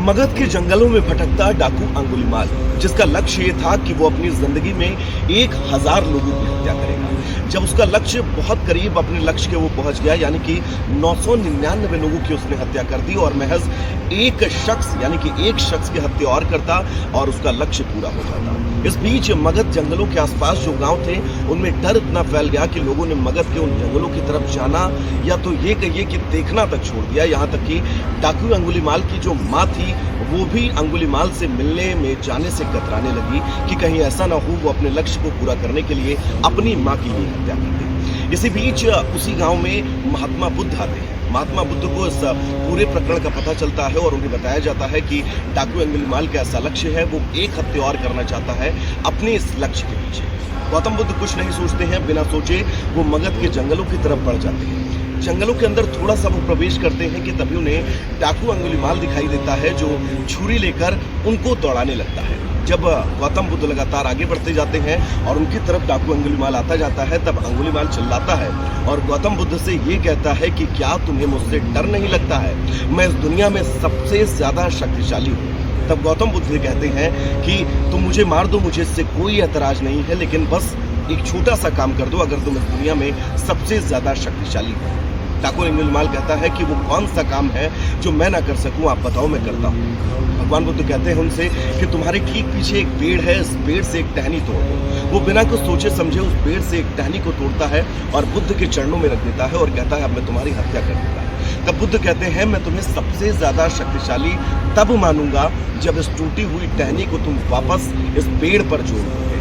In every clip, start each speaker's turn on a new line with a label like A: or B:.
A: मगध के जंगलों में भटकता डाकू अंगुलीमाल, जिसका लक्ष्य ये था कि वो अपनी जिंदगी में 1000 लोगों की हत्या करेगा। जब उसका लक्ष्य बहुत करीब अपने लक्ष्य के वो पहुंच गया, यानी कि 999 लोगों की उसने हत्या कर दी और महज एक शख्स यानी कि एक शख्स की हत्या और करता और उसका लक्ष्य पूरा हो जाता। इस बीच मगध जंगलों के आसपास जो गांव थे उनमें डर इतना फैल गया कि लोगों ने मगध के उन जंगलों की तरफ जाना या तो ये कहिए कि देखना तक छोड़ दिया। यहाँ तक कि डाकू अंगुलीमाल की जो माँ थी वो भी अंगुलीमाल से मिलने में जाने से कतराने लगी कि कहीं ऐसा ना हो वो अपने लक्ष्य को पूरा करने के लिए अपनी माँ की ही हत्या कर दे। इसी बीच उसी गांव में महात्मा बुद्ध आते हैं। महात्मा बुद्ध को इस पूरे प्रकरण का पता चलता है और उन्हें बताया जाता है कि डाकू अंगुलीमाल का ऐसा लक्ष्य है, वो एक हत्या और करना चाहता है अपने इस लक्ष्य के पीछे। गौतम बुद्ध कुछ नहीं सोचते हैं, बिना सोचे वो मगध के जंगलों की तरफ बढ़ जाते हैं। जंगलों के अंदर थोड़ा सा वो प्रवेश करते हैं कि तभी उन्हें डाकू अंगुलीमाल दिखाई देता है, जो छुरी लेकर उनको दौड़ाने लगता है। जब गौतम बुद्ध लगातार आगे बढ़ते जाते हैं और उनकी तरफ डाकू अंगुलीमाल आता जाता है, तब अंगुलीमाल चिल्लाता है और गौतम बुद्ध से ये कहता है कि क्या तुम्हें मुझसे डर नहीं लगता है? मैं इस दुनिया में सबसे ज्यादा शक्तिशाली हूँ। तब गौतम बुद्ध ये कहते हैं कि तुम मुझे मार दो, मुझे इससे कोई एतराज नहीं है, लेकिन बस एक छोटा सा काम कर दो, अगर तुम इस दुनिया में सबसे ज्यादा शक्तिशाली हो। डाकू अंगुलीमाल कहता है कि वो कौन सा काम है जो मैं ना कर सकूं, आप बताओ, मैं करता हूँ। भगवान बुद्ध कहते हैं उनसे कि तुम्हारे ठीक पीछे एक पेड़ है, इस पेड़ से एक टहनी तोड़ दो। वो बिना कुछ सोचे समझे उस पेड़ से एक टहनी को तोड़ता है और बुद्ध के चरणों में रख देता है और कहता है अब मैं तुम्हारी हत्या कर दूंगा। तब बुद्ध कहते हैं मैं तुम्हें सबसे ज्यादा शक्तिशाली तब मानूंगा जब इस टूटी हुई टहनी को तुम वापस इस पेड़ पर जोड़ दोगे।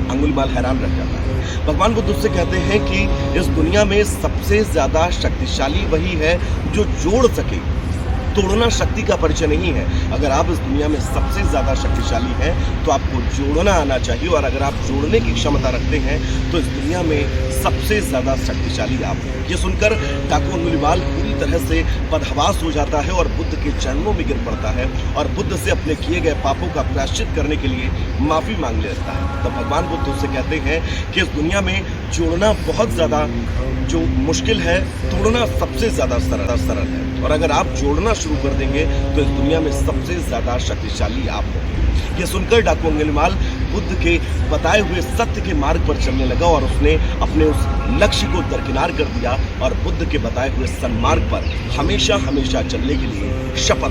A: अंगुलीमाल हैरान रह जाता है। भगवान बुद्ध उससे कहते हैं कि इस दुनिया में सबसे ज्यादा शक्तिशाली वही है जो जोड़ सके, तोड़ना शक्ति का परिचय नहीं है। अगर आप इस दुनिया में सबसे ज्यादा शक्तिशाली हैं तो आपको जोड़ना आना चाहिए, और अगर आप जोड़ने की क्षमता रखते हैं तो इस दुनिया में सबसे ज्यादा शक्तिशाली आप हैं। ये सुनकर डाकू अंगुलीमाल पूरी तरह से बदहवास हो जाता है और बुद्ध के चरणों में गिर पड़ता है और बुद्ध से अपने किए गए पापों का प्रायश्चित करने के लिए माफी मांगने लगता है। तब भगवान बुद्ध उससे कहते हैं कि इस दुनिया में जोड़ना बहुत ज्यादा जो मुश्किल है, तोड़ना सबसे ज्यादा सरल है, और अगर आप जोड़ना शुरू कर देंगे तो इस दुनिया में सबसे ज्यादा शक्तिशाली आप होंगे। यह सुनकर डाकू अंगुलीमाल बुद्ध के बताए हुए सत्य के मार्ग पर चलने लगा और उसने अपने उस लक्ष्य को दरकिनार कर दिया और बुद्ध के बताए हुए सन्मार्ग पर हमेशा हमेशा चलने के लिए शपथ